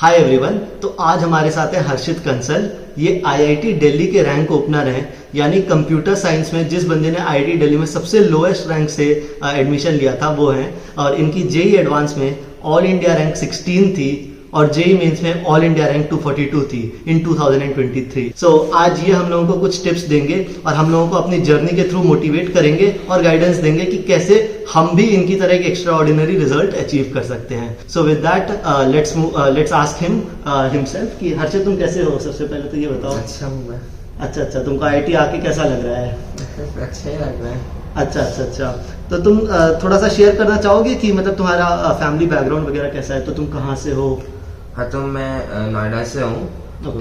Hi everyone. तो आज हमारे साथ है हर्षित कंसल। ये आईआईटी दिल्ली के रैंक ओपनर हैं, यानी कंप्यूटर साइंस में जिस बंदे ने आईआईटी दिल्ली में सबसे लोएस्ट रैंक से एडमिशन लिया था वो हैं। और इनकी जेई एडवांस में ऑल इंडिया रैंक 16 थी और जेई मेंस में ऑल इंडिया रैंक 242 थी इन 2023। सो आज ये हम लोगों को कुछ टिप्स देंगे और हम लोगों को अपनी जर्नी के थ्रू मोटिवेट करेंगे और गाइडेंस देंगे कि कैसे हम भी इनकी तरह एक एक्स्ट्रा ऑर्डिनरी रिजल्ट अचीव कर सकते हैं। So with that let's ask him himself कि हर्षित तुम कैसे हो। सबसे पहले तो ये बताओ। अच्छा हूँ मैं। अच्छा, तुमको आईआईटी आके कैसा लग रहा है? अच्छा ही लग रहा है। अच्छा। तो तुम थोड़ा सा शेयर करना चाहोगे कि मतलब तुम्हारा फैमिली बैकग्राउंड वगैरह कैसा है? तो तुम कहाँ से हो? हाँ, तो मैं नोएडा से हूँ। तो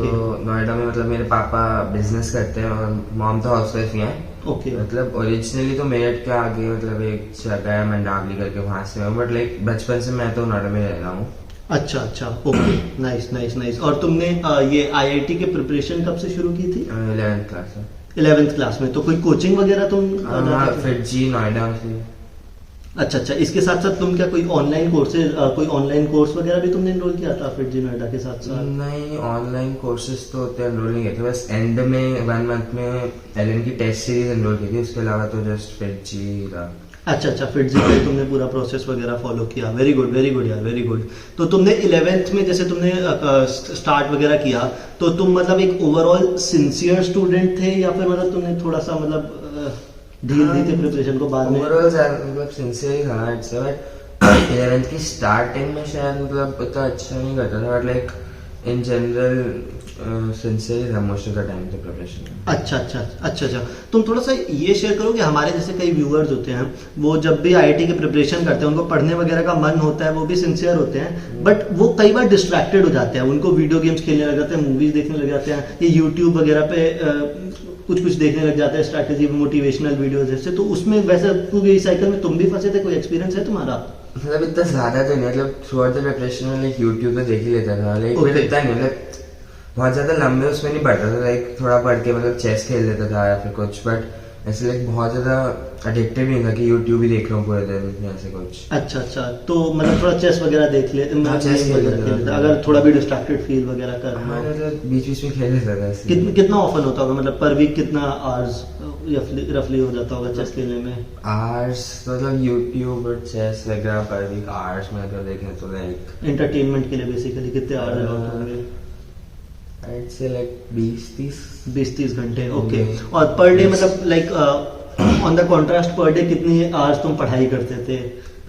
नोएडा में मतलब मेरे पापा बिजनेस करते हैं और मॉम तो हाउसवाइफ ही हैं। ओके। मतलब ओरिजिनली तो मेरठ के आगे मतलब एक जगह है मंडावली करके, वहाँ से हूँ। बट लाइक बचपन से मैं तो नोएडा में रह रहा हूँ। अच्छा। ओके। नाइस। और तुमने ये आईआईटी के प्रिपरेशन कब से शुरू की थी? 11th क्लास में। 11th क्लास में। तो कोई कोचिंग वगैरह तुम फिर जी नोएडा से। अच्छा। इसके साथ साथ तुम क्या कोई ऑनलाइन कोर्सेज कोई ऑनलाइन कोर्स वगैरह भी तुमने एनरोल किया था फिर जी नोएडा के साथ साथ? नहीं, ऑनलाइन कोर्सेज तो उतने एनरोल नहीं किए थे। बस एंड में 1 मंथ में एलएन की टेस्ट सीरीज एनरोल की थी। उसके अलावा तो जस्ट फिर जी रहा। अच्छा फिर जी में तुमने पूरा प्रोसेस वगैरह फॉलो किया। वेरी गुड यार, वेरी गुड। तो तुमने 11th में जैसे तुमने स्टार्ट वगैरह किया तो तुम मतलब एक ओवरऑल सिंसियर स्टूडेंट थे या फिर मतलब तुमने थोड़ा सा मतलब ढील दी थी प्रिपरेशन को बाद में? ओवरऑल मतलब सिंसियर ही था इट्स, बट 11th की स्टार्टिंग में शायद मतलब उतना अच्छा नहीं करता था। But like in general sincere था most of the time the preparation में। अच्छा। तुम थोड़ा सा ये शेयर करो कि हमारे जैसे कई व्यूअर्स होते हैं वो जब भी आईआईटी की प्रिपरेशन करते हैं उनको पढ़ने वगैरह का मन होता है, वो भी सिंसियर होते हैं, बट वो कई बार डिस्ट्रैक्टेड हो जाते हैं। उनको वीडियो गेम्स खेलने लग जाते हैं, मूवीज देखने लग जाते हैं, ये यूट्यूब वगैरह पे कुछ देखने लग जाते हैं, स्ट्रैटेजी मोटिवेशनल वीडियोस जैसे। तो उसमें वैसे पूरी साइकिल में तुम भी फंसे थे? कोई एक्सपीरियंस है तुम्हारा? मतलब इतना ज्यादा तो नहीं, मतलब थ्रू आउट द प्रिपरेशन में लाइक यूट्यूब पे देख ही लेता था। Like Okay. इतना नहीं, मतलब बहुत ज्यादा लंबे उसमें नहीं पढ़ता था। लाइक थोड़ा पढ़ के मतलब चेस खेल लेता था या फिर कुछ, बट ऐसे लाइक बहुत ज्यादा एडिक्टेड नहीं था कि यूट्यूब ही देख रहा हूँ पूरे दिन ऐसे कुछ। अच्छा। तो मतलब थोड़ा चेस वगैरह देख ले, चेस खेल लेता था। अगर थोड़ा भी डिस्ट्रैक्टेड फील वगैरह कर रहा हो। मतलब बीच में खेल लेता था ऐसे। कितना ऑफन होता होगा, मतलब पर वीक कितना आवर्स रफली हो जाता होगा चेस खेलने में? आवर्स मतलब यूट्यूब और चेस वगैरह पर वीक आवर्स में अगर देखें तो लाइक एंटरटेनमेंट के लिए बेसिकली कितने आवर्स होंगे? I'd say like 20-30 घंटे। ओके। और पर डे मतलब like on the contrast per day कितनी आवर्स तुम पढ़ाई करते थे?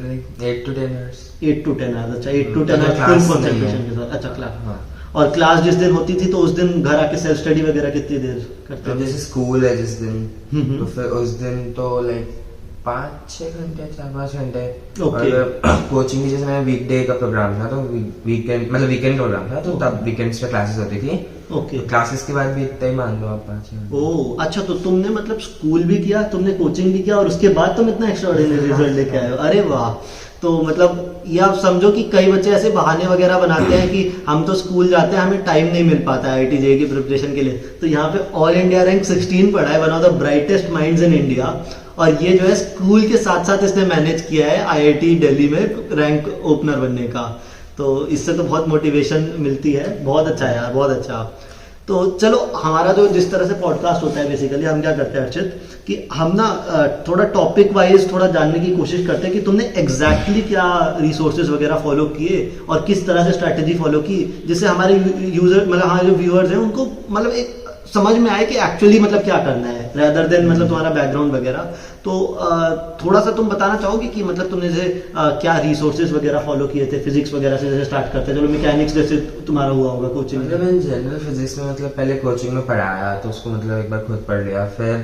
like 8 to 10 hours। 8 to 10 hours. अच्छा, 8 to 10 क्लास आवर्स कंसंट्रेशन के साथ। अच्छा, क्लास। हाँ। और क्लास जिस दिन होती थी तो उस दिन घर आके सेल्फ स्टडी वगैरह कितनी देर करते तो थे? जैसे स्कूल है जिस दिन, हम्म। तो फिर उस दिन तो लाइक 5-6 घंटे 4-5 घंटे। Okay. और कोचिंग की जैसे मेरा वीकडे का प्रोग्राम था तो वीकेंड मतलब वीकेंड प्रोग्राम था, तो तब वीकेंड्स पे क्लासेस होती थी। ओके। क्लासेस के बाद भी इतना ही मान लो आप 5-6 घंटे। ओह अच्छा। तो तुमने मतलब स्कूल भी किया, तुमने कोचिंग भी किया और उसके बाद तुम इतना एक्स्ट्राऑर्डिनरी रिजल्ट लेके आए हो। अरे वाह। तो मतलब ये आप समझो कि कई बच्चे ऐसे बहाने वगैरह बनाते हैं कि हम तो स्कूल जाते हैं, हमें टाइम नहीं मिल पाता है आईआईटी जेईई की प्रिपरेशन के लिए। तो यहाँ पे ऑल इंडिया रैंक 16 पढ़ा है, one of the brightest minds in India. और ये जो है स्कूल के साथ साथ इसने मैनेज किया है आईआईटी दिल्ली में रैंक ओपनर बनने का। तो इससे तो बहुत मोटिवेशन मिलती है। बहुत अच्छा है यार, बहुत अच्छा। तो चलो, हमारा जो जिस तरह से पॉडकास्ट होता है बेसिकली हम क्या करते हैं अर्चित कि हम ना थोड़ा टॉपिक वाइज थोड़ा जानने की कोशिश करते हैं कि तुमने एग्जैक्टली क्या रिसोर्सेज वगैरह फॉलो किए और किस तरह से स्ट्रैटेजी फॉलो की, जिससे हमारे यूजर मतलब हमारे जो व्यूअर्स हैं उनको मतलब एक समझ में आए कि एक्चुअली मतलब क्या करना है रेदर देन मतलब तुम्हारा बैकग्राउंड वगैरह। तो थोड़ा सा तुम बताना चाहोगे कि मतलब तुमने जैसे क्या रिसोर्सेज वगैरह फॉलो किए थे? फिजिक्स वगैरह से जैसे स्टार्ट करते हैं, चलो मैकेनिक्स जैसे तुम्हारा हुआ होगा कोचिंग में। मतलब इन जनरल फिजिक्स में मतलब पहले कोचिंग में पढ़ाया तो उसको मतलब एक बार खुद पढ़ लिया, फिर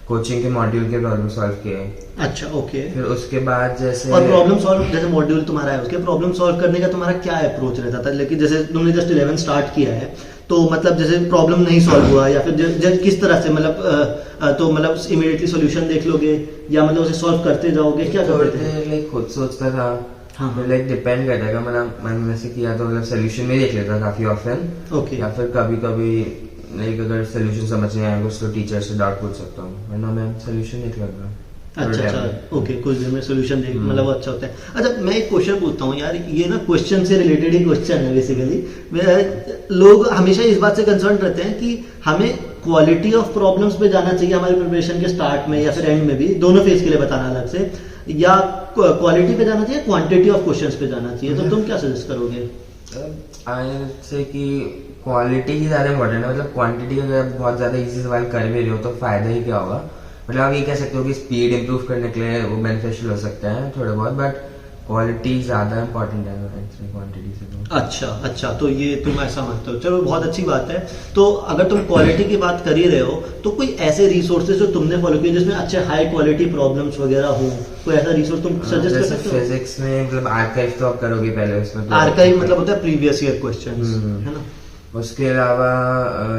कोचिंग के मॉड्यूल के प्रॉब्लम सॉल्व किए। अच्छा, ओके। फिर उसके बाद जैसे और प्रॉब्लम सॉल्व जैसे मॉड्यूल तुम्हारा है उसके प्रॉब्लम सॉल्व करने का तुम्हारा क्या अप्रोच रहता था? लेकिन जैसे तुमने जस्ट 11 स्टार्ट किया है तो मतलब जैसे प्रॉब्लम नहीं सॉल्व हुआ या फिर किस तरह से मतलब तो मतलब इमीडिएटली सॉल्यूशन देख लोगे या मतलब उसे सॉल्व करते जाओगे, क्या करते थे? लाइक खुद सोचता था। हाँ। फिर लाइक डिपेंड करता था, मतलब मैंने वैसे किया तो मतलब सोल्यूशन में देख लेता काफी ऑफन। ओके। या फिर कभी कभी लाइक अगर सोल्यूशन समझ नहीं आएगा तो टीचर से डाउट पूछ सकता हूँ, वरना मैं सोल्यूशन देख लूंगा। अच्छा, ओके, कुछ दिन में सोल्यूशन दे, मतलब वो अच्छा होता है। अच्छा, मैं एक क्वेश्चन पूछता हूँ यार, ये ना क्वेश्चन से रिलेटेड ही क्वेश्चन है बेसिकली। लोग हमेशा इस बात से कंसर्न रहते हैं कि हमें क्वालिटी ऑफ प्रॉब्लम्स पे जाना चाहिए हमारी प्रिपरेशन के स्टार्ट में या फिर एंड में भी, दोनों फेज के लिए बताना अलग से, या क्वालिटी पे जाना चाहिए, क्वांटिटी ऑफ क्वेश्चंस पे जाना चाहिए, तो तुम क्या सजेस्ट करोगे? आई से कि क्वालिटी ही ज़्यादा इंपॉर्टेंट है। मतलब क्वांटिटी अगर बहुत ज़्यादा इजी सवाल कर भी रहे हो तो फायदा ही क्या होगा। मतलब आप ये कह सकते हो कि स्पीड इंप्रूव करने के लिए वो बेनिफिशियल हो सकता है थोड़े बहुत, बट क्वालिटी ज़्यादा इंपॉर्टेंट है क्वांटिटी से तो। अच्छा, तो ये तुम ऐसा मानते हो, चलो बहुत अच्छी बात है। तो अगर तुम क्वालिटी की बात कर ही रहे हो तो कोई ऐसे रिसोर्सेज जो तुमने फॉलो किए जिसमें अच्छे हाई क्वालिटी प्रॉब्लम्स वगैरह हो, कोई ऐसा रिसोर्स तुम सजेस्ट कर सकते हो? फिजिक्स में मतलब आर्काइव तो आप करोगे पहले, उसमें आर्काइव मतलब होता है प्रीवियस ईयर क्वेश्चंस, है ना? उसके अलावा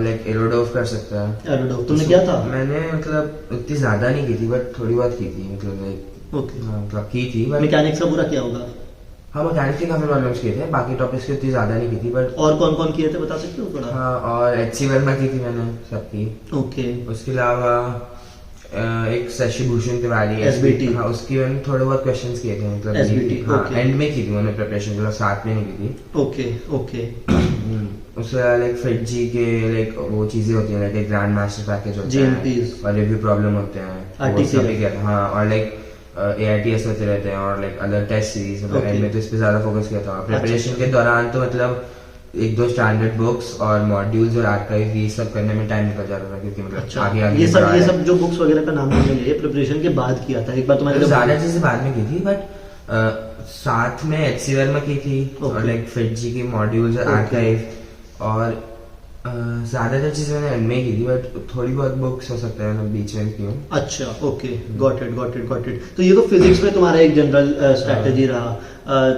लाइक एरोडोव कर सकता है। एरोडोव तुमने किया था? मैंने मतलब इतनी ज्यादा नहीं की थी बट थोड़ी बहुत की थी, मतलब लाइक ओके, मतलब की थी। मैकेनिक्स का पूरा किया होगा? हाँ, मैकेनिक्स के काफी प्रॉब्लम्स किए थे, बाकी टॉपिक्स की उतनी ज्यादा नहीं की थी बट। और कौन कौन किए थे बता सकते हो थोड़ा? हाँ, और HC वर्मा की थी मैंने सबकी। ओके, उसके अलावा एक शशि भूषण तिवारी SBT, हाँ उसकी मैंने थोड़े बहुत क्वेश्चंस किए थे, मतलब SBT, हाँ okay. एंड में की थी मैंने प्रिपरेशन, मतलब साथ में नहीं की थी। ओके उसके अलावा लाइक फिट जी के लाइक वो चीजें होती हैं, लाइक ग्रैंड मास्टर पैकेज होता GMPs, है और रिव्यू प्रॉब्लम होते हैं, वो RTC, सभी किया था। हाँ, और लाइक AITS होते रहते हैं और लाइक अदर टेस्ट सीरीज, मतलब Okay. एंड में तो इस पे ज्यादा फोकस किया था। प्रिपरेशन के दौरान तो मतलब एक दो स्टैंडर्ड बुक्स और मॉड्यूल्स और आर्काइव ये सब करने में टाइम निकल जाता था, क्योंकि मतलब अच्छा, आगे आगे ये सब जो बुक्स वगैरह का नाम तुमने लिए प्रिपरेशन के बाद किया था? एक बार तुम्हारे मतलब ज्यादा चीजें बाद में की थी बट साथ में HC वर्मा की थी और लाइक फिट जी की मॉड्यूल्स और आर्काइव, और ज्यादातर चीजें मैंने एंड में की थी बट थोड़ी बहुत बुक्स हो सकता है मतलब बीच में की हूँ। अच्छा, ओके, गॉट इट। तो ये तो फिजिक्स में तुम्हारा एक जनरल स्ट्रैटेजी रहा।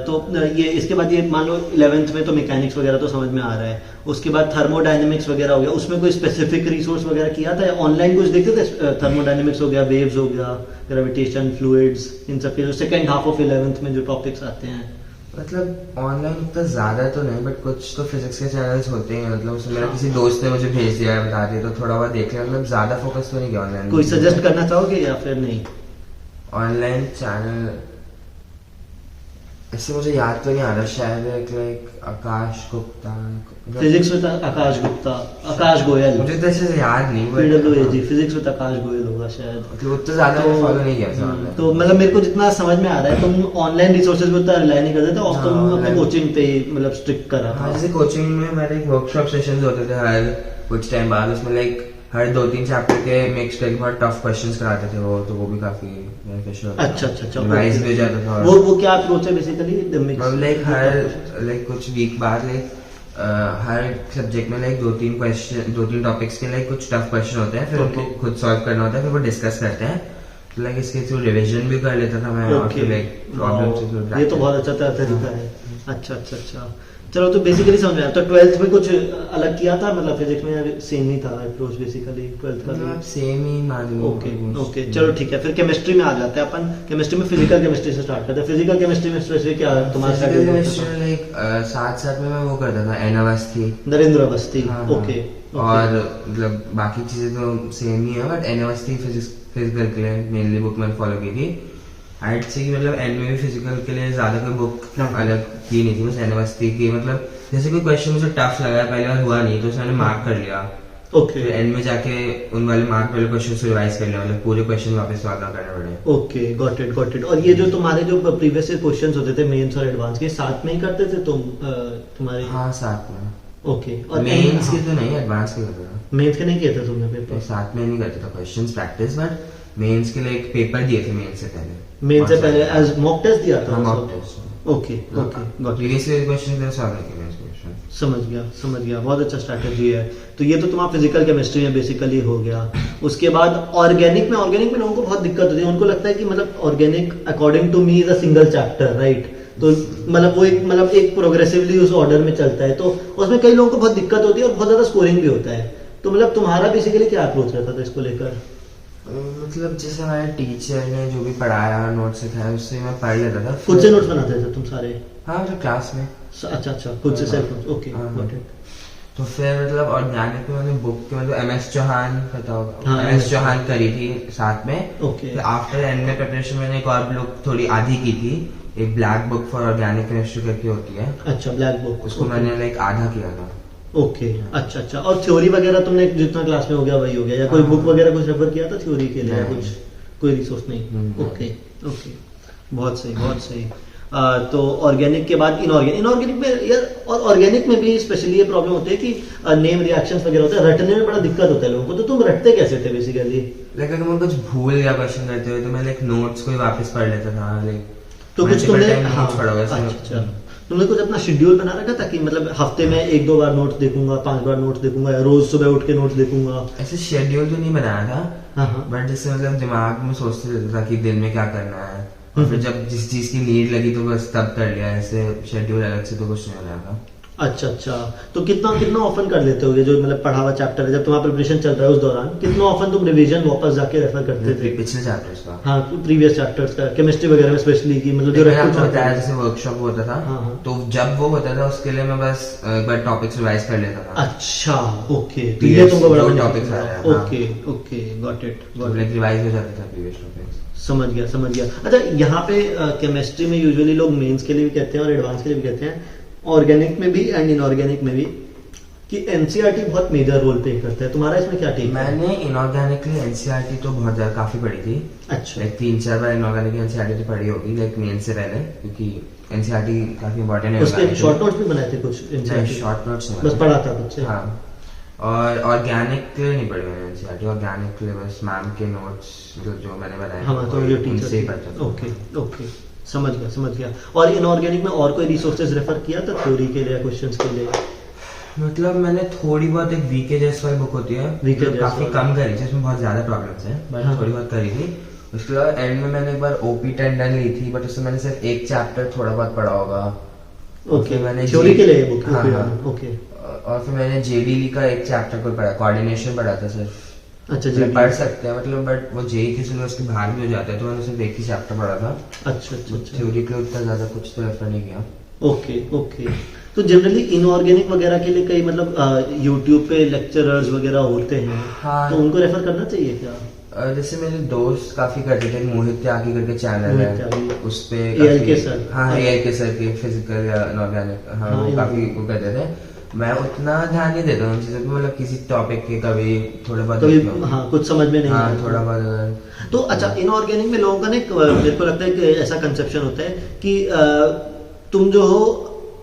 तो ये इसके बाद ये मान लो 11th में तो मैकेनिक्स वगैरह तो समझ में आ रहा है, उसके बाद थर्मोडायनेमिक्स वगैरह हो गया, उसमें कोई स्पेसिफिक रिसोर्स वगैरह किया था या ऑनलाइन कुछ देखते थे? थर्मोडायनेमिक्स हो गया, वेव्स हो गया, ग्रेविटेशन, फ्लूइड्स, इन सब के जो सेकेंड हाफ ऑफ 11th में जो टॉपिक्स आते हैं। मतलब ऑनलाइन इतना ज्यादा तो नहीं बट कुछ तो फिजिक्स के चैनल्स होते हैं, मतलब उसमें मेरा किसी दोस्त ने मुझे भेज दिया है, बता दिया, तो थोड़ा बहुत देख लिया, मतलब ज्यादा फोकस तो नहीं किया ऑनलाइन। कोई सजेस्ट करना चाहोगे या फिर नहीं? ऑनलाइन चैनल ऐसे मुझे याद तो नहीं आ रहा, शायद like Akash Gupta, physics with Akash Gupta, Akash Goyal, मुझे तो ऐसे याद नहीं, PWAG physics with Akash Goyal होगा शायद। मतलब उतना ज्यादा मैं फॉलो नहीं किया था online। तो मतलब मेरे को जितना समझ में आ रहा है तुम ऑनलाइन रिसोर्सेज पे उतना रिलाई नहीं करते थे और तुम अपने online- कोचिंग पे ही मतलब स्ट्रिक्ट कर रहा हाँ, था। जैसे कोचिंग में मेरे वर्कशॉप सेशंस होते थे हर कुछ टाइम बाद, उसमें लाइक हर 2-3 चैप्टर के मिक्स करके बहुत टफ क्वेश्चंस कराते थे वो, तो वो भी काफी बेनिफिशियल। अच्छा, रिवाइज भी हो जाता था। वो क्या अप्रोच है बेसिकली? मतलब लाइक हर लाइक कुछ वीक बाद लाइक हर सब्जेक्ट में लाइक 2-3 टॉपिक्स के लाइक कुछ टफ क्वेश्चन होते हैं, फिर उनको खुद सॉल्व करना होता है, फिर वो डिस्कस करते हैं, तो लाइक इसके थ्रू रिवीजन भी कर लेता था मैं, और फिर लाइक प्रॉब्लम से थ्रू। ये तो बहुत अच्छा तरीका है। अच्छा, चलो तो बेसिकली समझ में आया। तो 12th में कुछ अलग किया था, मतलब फिजिक्स में सेम ही था अप्रोच बेसिकली 12th का भी? सेम ही मान लो। ओके, चलो ठीक है। फिर केमिस्ट्री में आ जाते हैं अपन। केमिस्ट्री में फिजिकल केमिस्ट्री से स्टार्ट करते हैं। फिजिकल केमिस्ट्री में स्पेसिफिक क्या तुम्हारा फिजिकल लाइक साथ में मैं वो करता था, एनावस्थी, नरेंद्र अवस्थी। ओके, और मतलब बाकी चीजें तो सेम ही है बट एनावस्थी फिजिकल के लिए मेनली बुक मैंने फॉलो की थी। हाइट से कि मतलब एंड में भी फिजिकल के लिए ज्यादा कोई बुक अलग की नहीं थी, बस एनावस्थी की, मतलब जैसे कोई क्वेश्चन मुझे टफ लगा पहले बार हुआ नहीं तो मैंने मार्क कर लिया। ओके, एंड में जाके उन वाले मार्क वाले क्वेश्चन से रिवाइज कर लिया, मतलब पूरे क्वेश्चन वापस सॉल्व करने पड़े। Okay, got it. और ये जो तुम्हारे जो प्रीवियस क्वेश्चंस होते थे मेंस और एडवांस के, साथ में ही करते थे तुम तुम्हारे? हाँ, साथ में। ओके, और मेंस के तो नहीं, एडवांस के करते थे। मेंस के नहीं किए थे तुमने पेपर? साथ में नहीं करते था क्वेश्चंस प्रैक्टिस, बट मेंस के लिए एक पेपर दिए थे मेंस से पहले। मेंस से पहले एज मॉक टेस्ट दिया था? Mock test. Okay, got previous year question थे, सॉल्व किए मेंस क्वेश्चन। समझ गया। बहुत अच्छा स्ट्रैटेजी है। तो ये तो तुम्हारा फिजिकल केमिस्ट्री में बेसिकली हो गया। उसके बाद ऑर्गेनिक में लोगों को बहुत दिक्कत होती है। उनको लगता है कि मतलब organic according to me is a single chapter, right? तो मतलब वो एक प्रोग्रेसिवली उस ऑर्डर में चलता है, तो उसमें कई लोगों को बहुत दिक्कत होती है और बहुत ज्यादा स्कोरिंग भी होता है। तो मतलब तुम्हारा बेसिकली क्या अप्रोच रहता था इसको लेकर? मतलब जैसे हमारे टीचर ने जो भी पढ़ाया, नोट्स सिखाया, उससे मैं पढ़ लेता था। खुद से नोट्स बनाते थे तुम सारे? हाँ, मतलब क्लास में। अच्छा, खुद से self notes. Okay, got it. तो फिर मतलब ऑर्गेनिक में मैंने बुक के मतलब MS चौहान पता होगा, हाँ, MS चौहान करी थी साथ में। ओके फिर आफ्टर एंड में प्रिपरेशन मैंने एक और बुक थोड़ी आधी की थी, एक black book for organic chemistry करके होती है, अच्छा ब्लैक बुक उसको मैंने लाइक आधा किया था। ओके अच्छा अच्छा। और थ्योरी वगैरह तुमने जितना क्लास में हो गया वही हो गया, या कोई हाँ। बुक वगैरह कुछ रेफर किया था थ्योरी के लिए या नहीं। कुछ कोई रिसोर्स नहीं? नहीं। ओके ओके, बहुत सही बहुत सही। तो ऑर्गेनिक के बाद इनऑर्गेनिक में यार, और ऑर्गेनिक में भी स्पेशली ये प्रॉब्लम होती है कि नेम रिएक्शंस वगैरह होते हैं, रटने में बड़ा दिक्कत होता है लोगों को। तो तुम रटते कैसे थे बेसिकली? लाइक अगर मैं कुछ भूल गया क्वेश्चन करते हुए तो मैं लाइक नोट्स को ही वापस पढ़ लेता था, लाइक तो कुछ तुमने हाँ, पढ़ा हुआ अच्छा है। अच्छा, तुमने कुछ अपना शेड्यूल बना रखा था कि मतलब हफ्ते में 1-2 बार नोट्स देखूंगा, 5 बार नोट्स देखूंगा, या रोज सुबह उठ के नोट्स देखूंगा? ऐसे शेड्यूल तो नहीं बनाया था, हाँ हाँ बट जैसे मतलब दिमाग में सोचते रहता था कि दिन में क्या करना है, और फिर जब जिस चीज की नीड लगी तो बस तब कर लिया, ऐसे शेड्यूल अलग से तो कुछ नहीं बनाया था। अच्छा अच्छा। तो कितना कितना ऑफन कर लेते होगे जो मतलब पढ़ा हुआ चैप्टर है, जब तुम्हारा प्रिपरेशन चल रहा है उस दौरान कितना ऑफन तुम रिवीजन वापस जाके रेफर करते थे? पिछले चैप्टर्स का, हाँ प्रीवियस चैप्टर्स का, केमिस्ट्री वगैरह में स्पेशली की मतलब जो मैंने आपको रेफर बताया जैसे वर्कशॉप होता था, हाँ, हाँ। तो जब वो होता था उसके लिए मैं बस एक बार टॉपिक्स रिवाइज कर लेता था। अच्छा ओके, तो Previous ये तुमको बड़ा जो benefit topics मिला। आ रहे हैं, हाँ। Okay okay, got it got like revise हो जाता था प्रीवियस टॉपिक्स। समझ गया समझ गया। अच्छा यहाँ पे केमिस्ट्री में यूजुअली लोग मेंस के लिए भी कहते हैं और एडवांस के लिए भी कहते हैं, ऑर्गेनिक में भी एंड इनऑर्गेनिक में भी, कि एनसीईआरटी बहुत मेजर रोल प्ले करता है। तुम्हारा इसमें क्या टेक है? मैंने इनऑर्गेनिकली एनसीईआरटी तो बहुत ज्यादा काफी पढ़ी थी, अच्छा लाइक 3-4 बार इनऑर्गेनिक एनसीईआरटी तो पढ़ी होगी, लाइक मेन से पहले, क्योंकि एनसीईआरटी काफी इंपॉर्टेंट है। उसके शॉर्ट नोट्स भी बनाए थे कुछ NCERT? शॉर्ट नोट्स बस पढ़ा था कुछ? हाँ, और ऑर्गेनिक के लिए नहीं पढ़ी मैंने एनसीईआरटी, ऑर्गेनिक के लिए बस मैम के नोट्स जो मैंने बनाए हाँ तो जो उनसे ही टीचर। पढ़ता था। ओके ओके, समझ गया समझ गया। और इनऑर्गेनिक में और कोई रिसोर्सेज रेफर किया था थ्योरी के लिए या क्वेश्चंस के लिए? मतलब मैंने थोड़ी बहुत, एक वीके जैसवाल बुक होती है, VK जो काफी जायसवाल। कम करी थी, इसमें बहुत ज्यादा प्रॉब्लम्स हैं, बट हाँ। थोड़ी बहुत करी थी। उसके बाद एंड में मैंने एक बार ओपी टेंडन ली थी, बट उसमें मैंने सिर्फ एक चैप्टर थोड़ा बहुत पढ़ा होगा। ओके, फिर मैंने थ्योरी के लिए बुक? हाँ, हाँ। ओके और फिर मैंने जेडीली का एक चैप्टर कोई पढ़ा, कोऑर्डिनेशन पढ़ा था सिर्फ। अच्छा मतलब जी, पढ़ सकते हैं मतलब, बट वो जेई के सिलेबस के बाहर भी हो जाता है, तो मैंने सिर्फ एक ही चैप्टर पढ़ा था। अच्छा अच्छा अच्छा, थ्योरी के उतना ज्यादा कुछ तो रेफर नहीं किया। Okay okay. तो जनरली इनऑर्गेनिक वगैरह के लिए कई मतलब यूट्यूब पे लेक्चरर्स वगैरह होते हैं, हाँ। तो उनको रेफर करना चाहिए क्या? जैसे मेरे दोस्त काफी करते थे, मोहित त्यागी करके चैनल मोहित है, त्यागी। उस पे AL के सर। हाँ AL के सर के फिजिकल या इनऑर्गेनिक, हाँ हाँ, वो काफी inorganic। वो करते थे। मैं उतना ध्यान नहीं देता उन चीजों पे, मतलब किसी टॉपिक के कभी थोड़े बहुत कभी देखता हूँ। हाँ कुछ समझ में नहीं हाँ आया। थोड़ा बहुत अगर तो अच्छा, इनऑर्गेनिक में लोगों का ना मेरे को लगता है कि ऐसा कंसेप्शन होता है कि तुम जो हो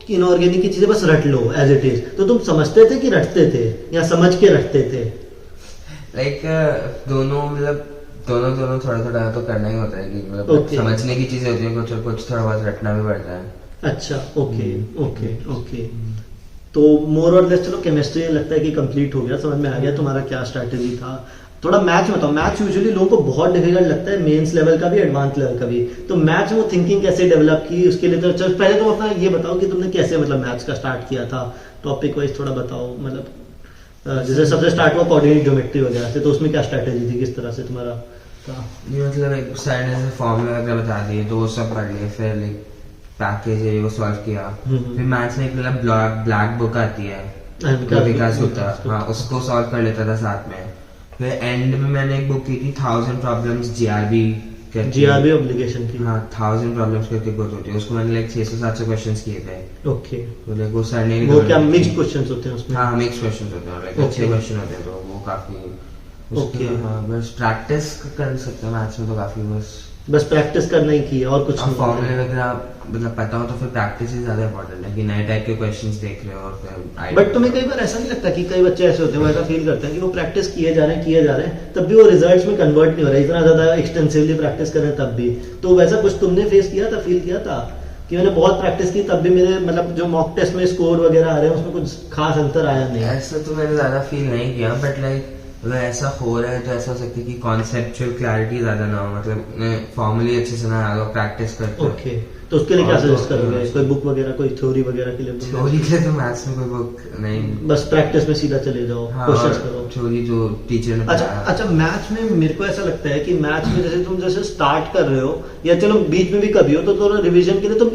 इनऑर्गेनिक की चीजें बस रट लो एज इट इज। तो तुम समझते थे कि रटते थे, या समझ के रटते थे? लाइक दोनों, मतलब दोनों थोड़ा थोड़ा तो करना ही होता है कि मतलब Okay। समझने की चीजें होती है, कुछ थोड़ा बहुत रटना भी पड़ता है। अच्छा ओके ओके ओके। तो मोर और लेस चलो केमिस्ट्री लगता है कि कंप्लीट हो गया, समझ में आ गया तुम्हारा क्या स्ट्रैटेजी था। थोड़ा मैथ्स में बताओ। मैथ्स यूजुअली लोगों को बहुत डिफिकल्ट लगता है, मेंस लेवल का भी एडवांस लेवल का भी। तो मैथ्स में थिंकिंग कैसे डेवलप की उसके लिए? तो चल पहले तुम अपना ये बताओ कि तुमने कैसे मतलब मैथ्स का स्टार्ट किया था, टॉपिक वाइज थोड़ा बताओ। मतलब जैसे सबसे स्टार्ट हुआ कोऑर्डिनेट ज्योमेट्री वगैरह से, तो उसमें क्या स्ट्रैटेजी थी, किस तरह से तुम्हारा था? ये मतलब एक सर ने फॉर्मूला वगैरह बता दिए तो वो सब पढ़ लिए, फिर लाइक पैकेज है वो सॉल्व किया। फिर मैथ्स में एक मतलब ब्लैक बुक आती है विकास गुप्ता, हाँ उसको सॉल्व कर लेता था साथ में। फिर एंड में मैंने एक बुक की थी 1000 प्रॉब्लम्स जीआरबी ऑब्लिगेशन की। हाँ 1000 प्रॉब्लम्स करके बुक होती है, उसको मैंने लाइक 600-700 क्वेश्चंस किए थे। ओके, तो लाइक वो सर ने वो क्या मिक्स्ड क्वेश्चंस होते हैं उसमें? हाँ मिक्स क्वेश्चंस होते हैं, लाइक अच्छे क्वेश्चन होते हैं, तो वो काफी ओके। हाँ बस प्रैक्टिस कर सकते हैं मैथ्स में तो काफी, बस प्रैक्टिस करना ही की है और कुछ नहीं। फॉर्मूले वगैरह मतलब पता हो तो फिर प्रैक्टिस ही ज्यादा इंपॉर्टेंट है, कि नए टाइप के क्वेश्चंस देख रहे हो और फिर बट तुम्हें कई बार ऐसा नहीं लगता कि कई बच्चे ऐसे होते हैं, वो ऐसा फील करते हैं कि वो प्रैक्टिस किए जा रहे हैं तब भी वो रिजल्ट्स में कन्वर्ट नहीं हो रहा है, इतना ज्यादा एक्सटेंसिवली प्रैक्टिस कर रहे हैं तब भी। तो वैसा कुछ तुमने फेस किया था, फील किया था कि मैंने बहुत प्रैक्टिस की तब भी मेरे मतलब जो मॉक टेस्ट में स्कोर वगैरह आ रहे हैं उसमें कुछ खास अंतर आया नहीं? ऐसा तो मैंने ज्यादा फील नहीं किया, बट लाइक अगर ऐसा हो रहा है तो ऐसा हो सकता है कि कॉन्सेप्चुअल क्लैरिटी ज्यादा ना हो, मतलब फॉर्मली अच्छे से ना आ लो, प्रैक्टिस करते हो। ओके, तो उसके लिए क्या और तो- सजेस्ट करोगे? कोई बुक वगैरह, कोई थ्योरी वगैरह के लिए? थ्योरी के लिए तो मैथ्स में कोई बुक नहीं, बस प्रैक्टिस में सीधा चले जाओ, हाँ क्वेश्चंस करो। थ्योरी जो टीचर ने अच्छा पढ़ाया। अच्छा, मैथ्स में मेरे को ऐसा लगता है कि मैथ्स में जैसे तुम जैसे स्टार्ट कर रहे हो या चलो बीच में भी कभी हो, तो रिवीजन के लिए तुम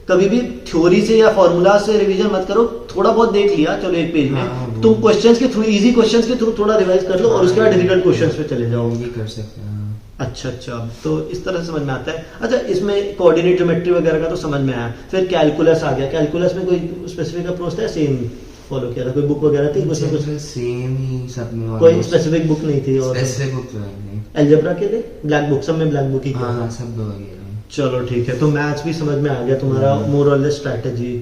कभी भी थ्योरी से या फॉर्मूला से रिवीजन मत करो, थोड़ा बहुत देख लिया चलो एक पेज में, हाँ, वो- तुम क्वेश्चंस के थ्रू, इजी क्वेश्चंस के थ्रू थोड़ा रिवाइज कर लो और उसके बाद डिफिकल्ट क्वेश्चंस पे चले जाओ। ये कर सकते हैं। अच्छा अच्छा, तो इस तरह से समझ में आता है। अच्छा, इसमें कोऑर्डिनेट ज्योमेट्री वगैरह का तो समझ में आया, फिर कैलकुलस आ गया। कैलकुलस में कोई स्पेसिफिक अप्रोच था, सेम फॉलो किया था, कोई बुक वगैरह थी कुछ ना कुछ? सेम ही सब में, कोई स्पेसिफिक बुक नहीं थी? और स्पेसिफिक बुक तो नहीं। अलजेब्रा के लिए ब्लैक बुक, सब में ब्लैक बुक ही किया हाँ था? सब वगैरह। चलो ठीक है, तो मैथ्स भी समझ में आ गया तुम्हारा, मोर और लेस स्ट्रैटेजी।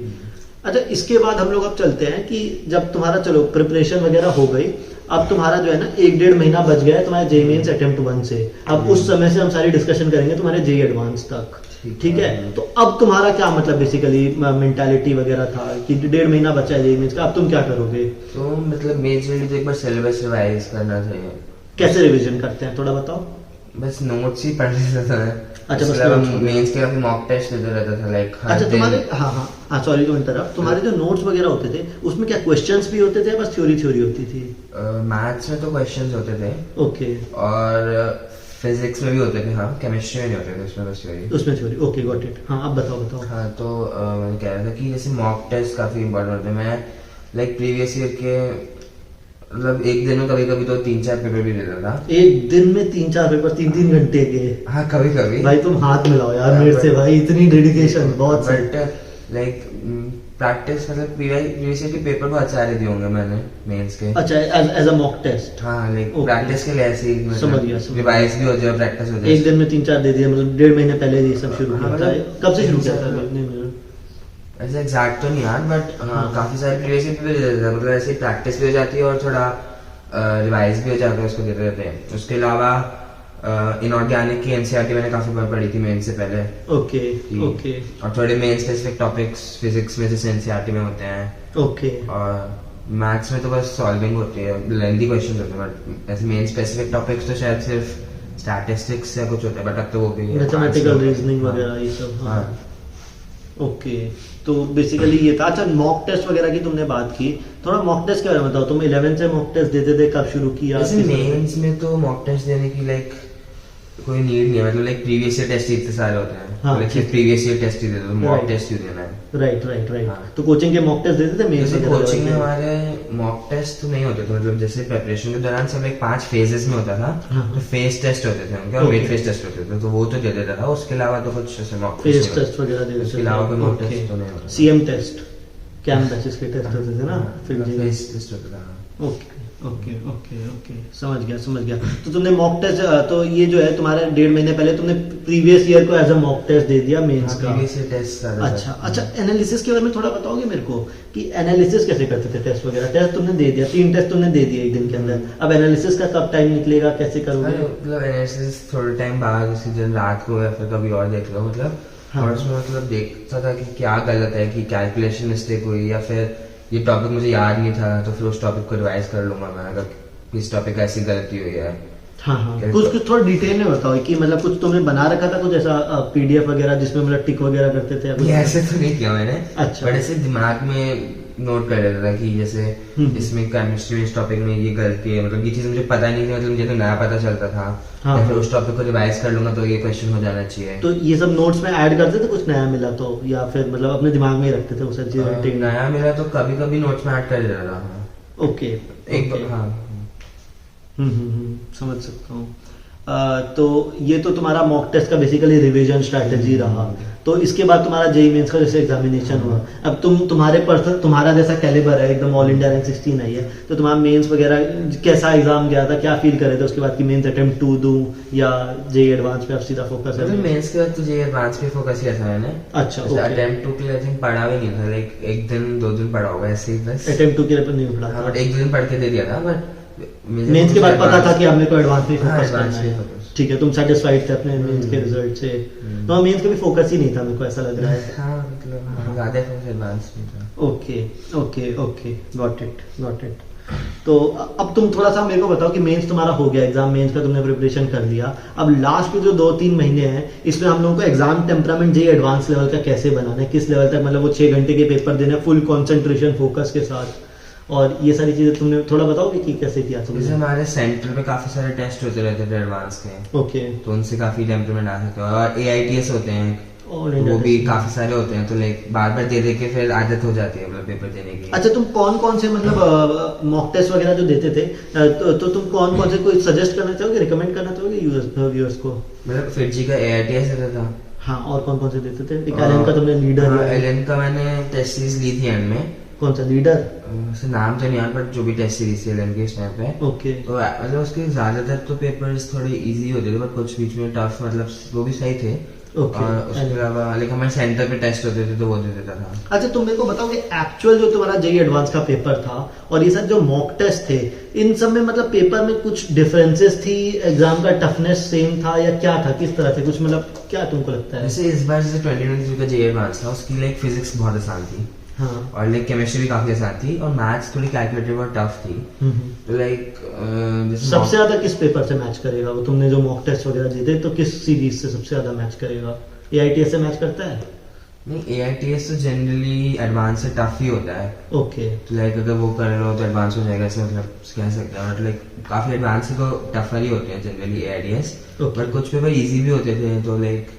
अच्छा, इसके बाद हम लोग अब चलते हैं कि जब तुम्हारा चलो प्रिपरेशन वगैरह हो गई, अब तुम्हारा जो है ना 1-1.5 महीना बच गया है तुम्हारे जेईई मेंस अटेम्प्ट 1 से। अब उस समय से हम सारी डिस्कशन करेंगे तुम्हारे जेईई एडवांस तक, ठीक है? तो अब तुम्हारा क्या मतलब बेसिकली मेंटालिटी वगैरह था कि 1.5 महीना बचा है जेईई मेंस का, अब तुम क्या करोगे? तो मतलब मेजरली तो एक बार सिलेबस रिवाइज करना चाहिए। कैसे रिवीजन करते हैं थोड़ा बताओ? बस नोट्स ही पढ़ लेता था मैं। अच्छा, बस उसके अलावा notes। मेंस के काफी मॉक टेस्ट देता रहता था, लाइक अच्छा तुम्हारे, हाँ सॉरी टू इंटरप्ट, तुम्हारे जो नोट्स वगैरह होते थे उसमें क्या क्वेश्चंस भी होते थे, बस थ्योरी होती थी? मैथ्स में तो क्वेश्चंस होते थे ओके, और फिजिक्स में भी होते थे, हाँ केमिस्ट्री में नहीं होते थे, उसमें बस थ्योरी। उसमें थ्योरी, ओके गॉट इट। हाँ अब बताओ। हाँ तो मैं कह रहा था कि जैसे मॉक टेस्ट काफी इंपॉर्टेंट होते हैं। मैं लाइक प्रीवियस ईयर के मतलब एक दिन में कभी कभी तो 3-4 पेपर भी देता था। एक दिन में 3-4 पेपर 3-3 घंटे के? हाँ कभी कभी। भाई तुम हाथ मिलाओ यार मेरे से, भाई इतनी डेडिकेशन, बहुत सही। बट लाइक प्रैक्टिस मतलब प्रीवियस ईयर के पेपर बहुत सारे दिए होंगे मैंने मेंस के। अच्छा, एज अ मॉक टेस्ट? हाँ लाइक Okay. प्रैक्टिस के लिए ऐसे ही समझ गया। रिवाइज भी हो जाए, प्रैक्टिस हो जाए। एक दिन में 3-4 दे दिया, मतलब 1.5 महीने पहले ये सब शुरू हाँ, किया था? मतलब कब से शुरू किया था? मतलब ऐसे एग्जैक्ट तो नहीं यार, बट हाँ। काफी सारे प्रीवियस ईयर पेपर दे देते हैं, मतलब ऐसे प्रैक्टिस भी हो जाती है और थोड़ा रिवाइज भी हो जाता है, उसको देते रहते हैं। उसके अलावा इनऑर्गेनिक की एनसीईआरटी मैंने काफी बार पढ़ी थी मेंस से पहले। ओके ओके और थोड़े मेन स्पेसिफिक टॉपिक्स फिजिक्स में जैसे एनसीईआरटी में होते हैं, ओके। और मैथ्स में तो बस सॉल्विंग होती है, लेंथी क्वेश्चंस होते हैं, बट ऐसे मेन स्पेसिफिक टॉपिक्स तो शायद सिर्फ स्टैटिस्टिक्स या कुछ होता है, बट अब तो वो भी मैथमेटिकल रीजनिंग वगैरह ये सब। हाँ ओके, तो बेसिकली ये था। अच्छा, मॉक टेस्ट वगैरह की तुमने बात की, थोड़ा मॉक टेस्ट के बारे में बताओ। तुम 11 से मॉक टेस्ट देते थे, कब शुरू किया? जैसे मेंस में तो मॉक टेस्ट देने की लाइक कोई नीड नहीं है, मतलब लाइक प्रीवियस ईयर टेस्ट इतने सारे होते हैं, हाँ, लाइक ठीक है। प्रीवियस ईयर टेस्ट ही दे दो, मॉक Right. टेस्ट क्यों देना है? राइट। हाँ। तो कोचिंग के मॉक टेस्ट देते थे मेंस जैसे वगैरह कोचिंग में के? हमारे मॉक टेस्ट तो नहीं होते थे, मतलब जैसे प्रिपरेशन के दौरान सब एक 5 फेजेस में होता था, हाँ। तो फेज टेस्ट होते थे उनके और Okay. मिड फेज टेस्ट होते थे, तो वो तो दे देता था। उसके अलावा तो कुछ ऐसे मॉक फेस टेस्ट वगैरह देते थे? उसके अलावा कोई मॉक टेस्ट तो नहीं होता। सीएम टेस्ट, कैम बैचेस के टेस्ट होते थे ना? फिर जी, फेज टेस्ट होता था। ओके, समझ गया। तो तुमने मॉक टेस्ट, तो ये जो है तुम्हारे 1.5 महीने पहले तुमने प्रीवियस ईयर को एज अ मॉक टेस्ट दे दिया मेंस का? प्रीवियस ईयर टेस्ट सारे अच्छा, एनालिसिस के बारे में थोड़ा बताओगे मेरे को कि एनालिसिस कैसे करते थे? टेस्ट वगैरह, टेस्ट तुमने दे दिया, 3 टेस्ट तुमने दे दिए एक दिन के अंदर, अब एनालिसिस का कब टाइम निकलेगा, कैसे करोगे? मतलब एनालिसिस थोड़े टाइम बाद, किसी दिन रात को या फिर कभी और देख लो, मतलब हाँ। और उसमें मतलब देखता था कि क्या गलत है, कि कैलकुलेशन मिस्टेक हुई या फिर ये टॉपिक मुझे याद नहीं था, तो फिर उस टॉपिक को रिवाइज कर लूंगा मैं, अगर इस टॉपिक का ऐसी गलती हुई है। हाँ, कुछ थोड़ा डिटेल में बताओ कि मतलब कुछ तुमने बना रखा था कुछ ऐसा पीडीएफ वगैरह जिसमें मतलब टिक वगैरह करते थे या कुछ? ये ऐसे तो नहीं किया मैंने, अच्छा। बट ऐसे दिमाग में नोट कर लेता था कि जैसे इसमें केमिस्ट्री में इस टॉपिक में ये गलती है, मतलब ये चीज मुझे पता नहीं थी, मतलब मुझे तो नया पता चलता था। हाँ। या फिर उस टॉपिक को रिवाइज कर लूंगा तो ये क्वेश्चन हो जाना चाहिए। तो ये सब नोट्स में ऐड करते थे, कुछ नया मिला तो, या फिर मतलब अपने दिमाग में ही रखते थे वो सब चीजें? नया मेरा तो कभी कभी नोट्स में ऐड कर देता था। ओके, एक हाँ। समझ सकता हूँ। तो ये तो तुम्हारा मॉक टेस्ट का बेसिकली रिवीजन स्ट्रैटेजी रहा। तो इसके बाद तुम्हारा जेईई मेंस का जैसे एग्जामिनेशन हुआ, अब तुम्हारा जैसा कैलिबर है, एकदम ऑल इंडिया रैंक 16 आई है, तो तुम्हारा मेंस वगैरह कैसा एग्जाम गया था, क्या फील कर रहे थे उसके बाद कि मेंस अटेम्प्ट 2 दूं या जेईई एडवांस पे अब सीधा फोकस है? मतलब मेंस के बाद तो जेईई एडवांस पे फोकस किया था मैंने। अच्छा, अटेम्प्ट 2 के लिए आई थिंक पढ़ा भी नहीं था, लाइक एक दिन 2 दिन पढ़ा होगा ऐसे ही बस। अटेम्प्ट 2 के लिए नहीं पढ़ा था, बट एक दिन पढ़ के दे दिया था, बट मेंस के बाद पता था कि अब मेरे को एडवांस पे हाँ, फोकस advance करना पे है। focus। ठीक है, तुम सेटिस्फाइड थे अपने मेंस के रिजल्ट से? तो मेंस का भी फोकस ही नहीं था, मेरे को ऐसा लग रहा है। हाँ मतलब ज्यादा फोकस एडवांस में था। Okay, got it. तो अब तुम थोड़ा सा मेरे को बताओ कि मेंस तुम्हारा हो गया, एग्जाम मेंस का तुमने प्रिपरेशन कर लिया, अब लास्ट के जो 2-3 महीने हैं इसमें हम लोगों को exam temperament JEE advance level का कैसे बनाना है, किस लेवल तक, मतलब वो 6 घंटे के पेपर देना फुल कंसंट्रेशन फोकस के साथ, और ये सारी चीजें तुमने थोड़ा बताओगे कि कैसे किया जैसे तुमने? हमारे सेंटर पे काफी सारे टेस्ट होते रहते थे एडवांस के, ओके तो उनसे काफी टेम्परामेंट आ सकते हैं, और AITS होते हैं All तो India वो भी testing। काफी सारे होते हैं, तो लाइक बार बार दे दे के फिर आदत हो जाती है मतलब पेपर देने की। अच्छा, तुम कौन कौन से मतलब मॉक टेस्ट वगैरह जो देते थे, तो तुम कौन कौन से कोई सजेस्ट करना चाहोगे, रिकमेंड करना चाहोगे व्यूअर्स को? मतलब फिटजी का AITS रहता था। हाँ, और कौन कौन से देते थे? एक एलन का तुमने लीडर हाँ, लिया। एलन का मैंने टेस्ट सीरीज ली थी एंड में। कौन सा लीडर? उसे नाम तो नहीं याद, बट जो भी टेस्ट सीरीज थी एलन के इस टाइम पे, ओके। तो मतलब उसके ज्यादातर तो पेपर्स थोड़े इजी होते थे, बट कुछ बीच में टफ, मतलब वो भी सही थे। ओके। और उसके अलावा लाइक हमारे सेंटर पे टेस्ट होते थे तो वो दे देता था। अच्छा, तुम मेरे को बताओ कि एक्चुअल जो तुम्हारा जेई एडवांस का पेपर था और ये सब जो मॉक टेस्ट थे, इन सब में मतलब पेपर में कुछ डिफरेंसेस थी, एग्जाम का टफनेस सेम था या क्या था, किस तरह से कुछ, मतलब क्या तुमको लगता है? जैसे इस बार जैसे 2023 का जेई एडवांस था, उसकी लाइक फिजिक्स बहुत आसान थी, हाँ। और लाइक केमिस्ट्री भी काफी आसान थी, और मैथ्स थोड़ी कैलकुलेटिव और टफ थी। तो लाइक जैसे सबसे ज्यादा किस पेपर से मैच करेगा वो? तुमने जो मॉक टेस्ट वगैरह दिए थे, तो किस सीरीज से सबसे ज्यादा मैच करेगा? AITS से मैच करता है? नहीं, AITS तो जनरली एडवांस से टफ ही होता है। ओके। तो लाइक अगर वो कर लो तो एडवांस हो जाएगा, ऐसे मतलब कह सकते हैं, बट लाइक काफी एडवांस से तो टफर ही होते हैं जनरली AITS, Okay. बट कुछ पेपर इजी भी होते थे, तो लाइक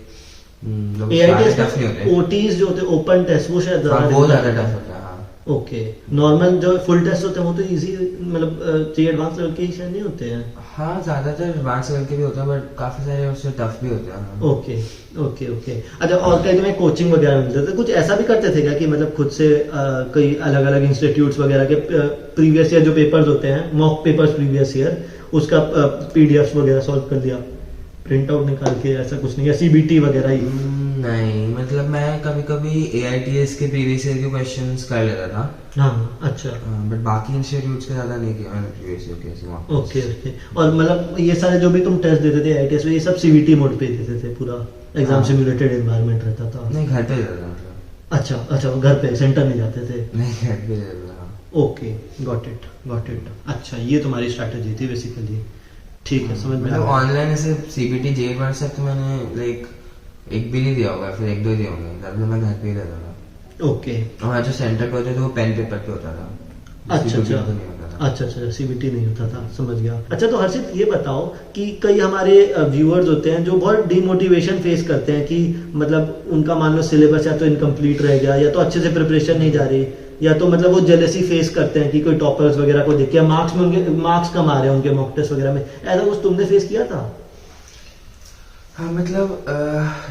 AITS टफ नहीं होते। OTs जो होते ओपन टेस्ट, वो शायद हाँ, वो ज्यादा टफ होता है। हाँ, ओके। नॉर्मल जो फुल टेस्ट होते हैं वो तो इजी, मतलब जेई एडवांस लेवल के ही शायद नहीं होते हैं। हाँ, ज्यादातर एडवांस लेवल के भी होते हैं, बट काफी सारे उससे टफ भी होते हैं। Okay okay okay. अच्छा, और कहीं तुम्हें कोचिंग वगैरह मिलते थे? कुछ ऐसा भी करते थे क्या कि मतलब खुद से कई अलग अलग इंस्टीट्यूट्स वगैरह के प्रीवियस ईयर जो पेपर्स होते हैं, मॉक पेपर्स प्रीवियस ईयर, उसका PDFs वगैरह सॉल्व कर दिया, प्रिंट आउट निकाल के, ऐसा कुछ नहीं? या CBT वगैरह ही? नहीं, मतलब मैं कभी कभी AITS के प्रीवियस ईयर के क्वेश्चंस कर लेता था। हाँ, अच्छा। बट बाकी इंस्टीट्यूट्स के ज्यादा नहीं किया मैंने प्रीवियस ईयर के। Okay okay. और मतलब ये सारे जो भी तुम टेस्ट देते थे AITS में, ये सब CBT मोड पे देते थे? पूरा एग्जाम हाँ। सिम्युलेटेड एनवायरनमेंट रहता था? नहीं, घर पे देता था मतलब। अच्छा अच्छा, घर पे, सेंटर नहीं जाते थे? नहीं, घर पे देता था। Okay, got it got it. अच्छा, ये तुम्हारी स्ट्रैटेजी थी बेसिकली। ठीक है, समझ में आ मतलब गया। ऑनलाइन ऐसे CBT जेई एडवांस तक तो मैंने लाइक एक भी नहीं दिया होगा, फिर एक दो दिए होंगे, ज्यादा मैं घर पे ही रहता था। ओके। और जो सेंटर पे होते थे वो पेन पेपर पे होता था। अच्छा CBT अच्छा तो नहीं होता था। अच्छा अच्छा, CBT नहीं होता था, समझ गया। अच्छा, तो हर्षित ये बताओ कि कई हमारे व्यूअर्स होते हैं जो बहुत डिमोटिवेशन फेस करते हैं कि मतलब उनका मान लो सिलेबस या तो इनकम्प्लीट रह गया, या तो अच्छे से प्रिपरेशन नहीं जा रही, या तो मतलब वो जेलसी फेस करते हैं कि कोई टॉपर्स वगैरह को देख के मार्क्स में उनके मार्क्स कम आ रहे हैं उनके मॉक टेस्ट वगैरह में। ऐसा कुछ तुमने फेस किया था? हाँ, मतलब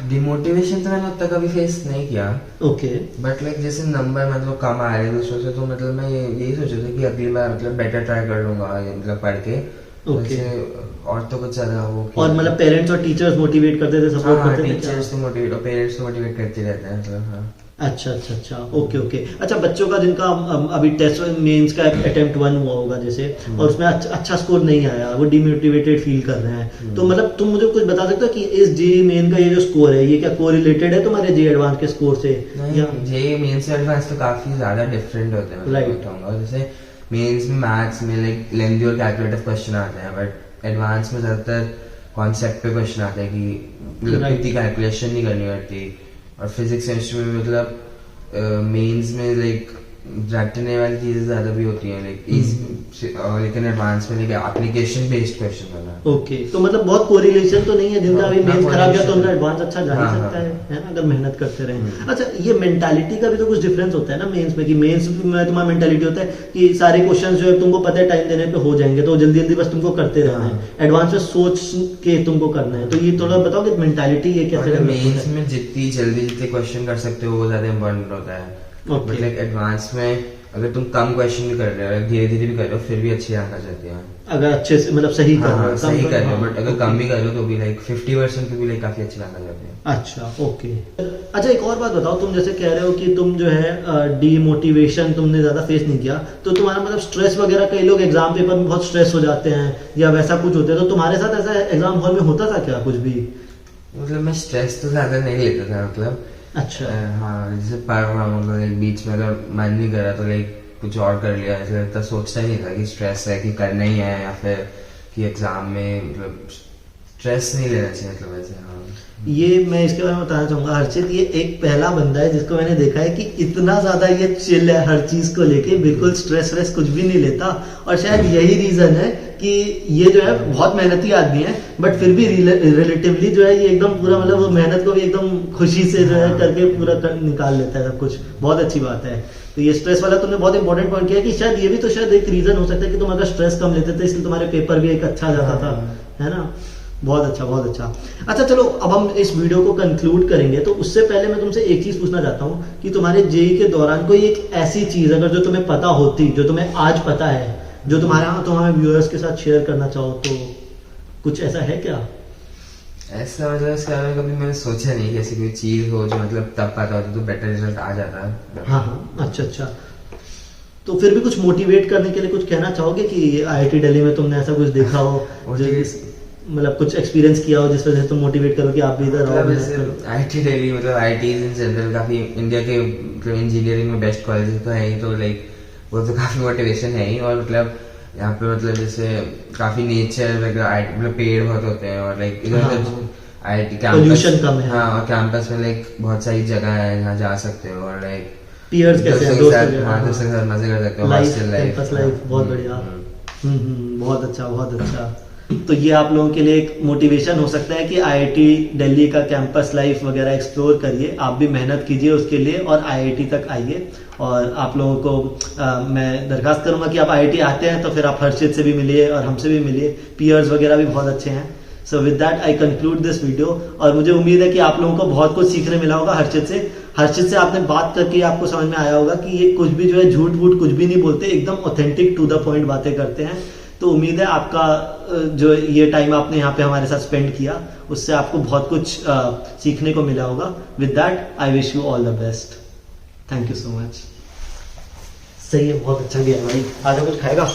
डिमोटिवेशन तो मैंने उतना कभी फेस नहीं किया। ओके। बट लाइक जैसे नंबर मतलब कम आ रहे हैं दूसरों से, तो मतलब मैं यही सोचा था कि अगली बार मतलब बेटर ट्राई कर लूंगा, ये मतलब पढ़ के। Okay. वैसे और तो कुछ ज्यादा वो और मतलब पेरेंट्स और टीचर्स मोटिवेट करते थे, सपोर्ट हाँ, करते थे क्या? टीचर्स तो मोटिवेट और पेरेंट्स तो मोटिवेट करते रहते हैं, मतलब हाँ। अच्छा अच्छा अच्छा, ओके ओके। अच्छा, बच्चों का जिनका अभी टेस्ट मेंस का अटेम्प्ट 1 हुआ होगा जैसे, और उसमें अच्छा स्कोर नहीं आया, वो डिमोटिवेटेड फील कर रहे हैं, तो मतलब तुम मुझे कुछ बता सकते हो कि इस जेई मेन का ये जो स्कोर है, ये क्या कोरिलेटेड है तुम्हारे जेई एडवांस के स्कोर से? नहीं, जेई मेंस से एडवांस तो काफी ज्यादा डिफरेंट होते हैं, Right. मैं कहूँगा। जैसे मेंस में मैथ्स में लाइक लेंथी और कैलकुलेटिव क्वेश्चन आते हैं, बट एडवांस में ज्यादातर कॉन्सेप्ट पे क्वेश्चन आते हैं कि मतलब Right. इतनी कैलकुलेशन नहीं करनी पड़ती। और फिजिक्स केमिस्ट्री में मतलब मेंस में लाइक रटने वाली चीजें ज्यादा भी होती हैं, लेकिन एडवांस में लाइक एप्लीकेशन बेस्ड क्वेश्चन होना। ओके, तो मतलब बहुत कोरिलेशन तो नहीं है, जिनका अभी हाँ, मेंस खराब गया तो correlation उनका एडवांस अच्छा जा ही हाँ, सकता हाँ। है ना, अगर मेहनत करते रहे। अच्छा, ये मेंटालिटी का भी तो कुछ डिफरेंस होता है ना मेंस में, कि मेंस में तुम्हारा मेंटालिटी होता है कि सारे क्वेश्चंस जो है तुमको पता है टाइम देने पे हो जाएंगे, तो जल्दी जल्दी बस तुमको करते रहना है, एडवांस में सोच के तुमको करना है। तो ये थोड़ा बताओ कि मेंटालिटी ये कैसे develop होता मेंस है? में जितनी जल्दी जितने क्वेश्चन कर सकते हो वो ज्यादा इम्पोर्टेंट होता है। Okay. बट लाइक एडवांस में अगर तुम कम क्वेश्चन भी कर रहे हो, धीरे धीरे भी कर रहे हो, फिर भी अच्छी रैंक आ जाती है। अगर अच्छे से मतलब सही कर हाँ, रहे हाँ, हो, सही कम कर रहे हो, हाँ, बट अगर कम भी कर रहे हो तो भी लाइक 50% पे भी लाइक काफी अच्छी रैंक आ जाती है। अच्छा, ओके। अच्छा, एक और बात बताओ, तुम जैसे कह रहे हो कि तुम जो है डीमोटिवेशन तुमने ज्यादा फेस नहीं किया, तो तुम्हारा मतलब स्ट्रेस वगैरह, कई लोग एग्जाम पेपर में बहुत स्ट्रेस हो जाते हैं या वैसा कुछ होता है, तो तुम्हारे साथ ऐसा एग्जाम हॉल में होता था क्या कुछ भी? मतलब मैं स्ट्रेस तो ज्यादा नहीं लेता था, मतलब अच्छा। हाँ, जैसे पढ़ रहा हूँ मतलब लाइक बीच में अगर मन नहीं कर रहा तो लाइक कुछ और कर लिया, ऐसा लगता, सोचता ही नहीं था कि स्ट्रेस है कि करना ही है, या फिर कि एग्जाम में मतलब स्ट्रेस नहीं लेना चाहिए मतलब वैसे। हाँ ये मैं इसके बारे में बताना चाहूंगा हर्षित, ये एक पहला बंदा है जिसको मैंने देखा है कि इतना ज्यादा ये चिल है हर चीज को लेके, बिल्कुल स्ट्रेस व्रेस कुछ भी नहीं लेता। और शायद यही रीजन है कि ये जो है बहुत मेहनती आदमी है, बट फिर भी रिलेटिवली जो है ये एकदम पूरा मतलब वो मेहनत को भी एकदम खुशी से जो है करके पूरा निकाल लेता है सब कुछ। बहुत अच्छी बात है। तो ये स्ट्रेस वाला तुमने बहुत इंपॉर्टेंट पॉइंट किया कि शायद ये भी तो शायद एक रीजन हो सकता है कि तुम अगर स्ट्रेस कम लेते थे इसलिए तुम्हारे पेपर भी एक अच्छा जाता था, है ना। बहुत अच्छा, बहुत अच्छा। अच्छा चलो अब हम इस वीडियो को कंक्लूड करेंगे, तो उससे पहले मैं तुमसे एक चीज पूछना चाहता हूँ कि तुम्हारे जेई के दौरान कोई एक ऐसी चीज अगर जो तुम्हें पता होती, जो तुम्हें आज पता है, जो तुम्हारे व्यूअर्स के साथ शेयर करना चाहो, तो कुछ ऐसा है क्या? ऐसा मतलब इसके बारे में कभी मैंने सोचा नहीं कि ऐसी कोई चीज हो जो मतलब तब पता होता तो बेटर रिजल्ट आ जाता है। हाँ, अच्छा। तो फिर भी कुछ मोटिवेट करने के लिए कुछ कहना चाहोगे कि IIT दिल्ली में तुमने ऐसा कुछ देखा हो जो मतलब कुछ एक्सपीरियंस किया हो जिस वजह से तुम मोटिवेट करो कि आप भी इधर आओ? IIT दिल्ली मतलब IIT इन जनरल काफी इंडिया के मतलब इंजीनियरिंग में बेस्ट कॉलेज तो है ही, तो लाइक वो तो काफी मोटिवेशन है ही। और मतलब यहाँ पे मतलब जैसे काफी नेचर मतलब पेड़ बहुत होते हैं और लाइक इधर IIT कैंपस कम है। हाँ, और कैंपस में लाइक बहुत सारी जगह है जहाँ जा सकते हो और लाइक पीयर्स कैसे हैं, दोस्त वगैरह, हाँ दोस्तों के साथ मजे कर सकते हो। हॉस्टल लाइफ बहुत बढ़िया। बहुत अच्छा, बहुत अच्छा। तो ये आप लोगों के लिए एक मोटिवेशन हो सकता है कि IIT दिल्ली का कैंपस लाइफ वगैरह एक्सप्लोर करिए, आप भी मेहनत कीजिए उसके लिए और IIT तक आइए। और आप लोगों को मैं दरखास्त करूंगा कि आप IIT आते हैं तो फिर आप हर्षित से भी मिलिए और हमसे भी मिलिए, पीयर्स वगैरह भी बहुत अच्छे हैं। So with that I conclude this video. और मुझे उम्मीद है कि आप लोगों को बहुत कुछ सीखने मिला होगा हर्षित से आपने बात करके आपको समझ में आया होगा कि ये कुछ भी जो है झूठ वूठ कुछ भी नहीं बोलते, एकदम ऑथेंटिक टू द पॉइंट बातें करते हैं। तो उम्मीद है आपका जो ये टाइम आपने यहाँ पे हमारे साथ स्पेंड किया उससे आपको बहुत कुछ सीखने को मिला होगा। With that I wish you all the best. Thank you so much. सही है, बहुत अच्छा गया भाई। आजा कुछ खाएगा?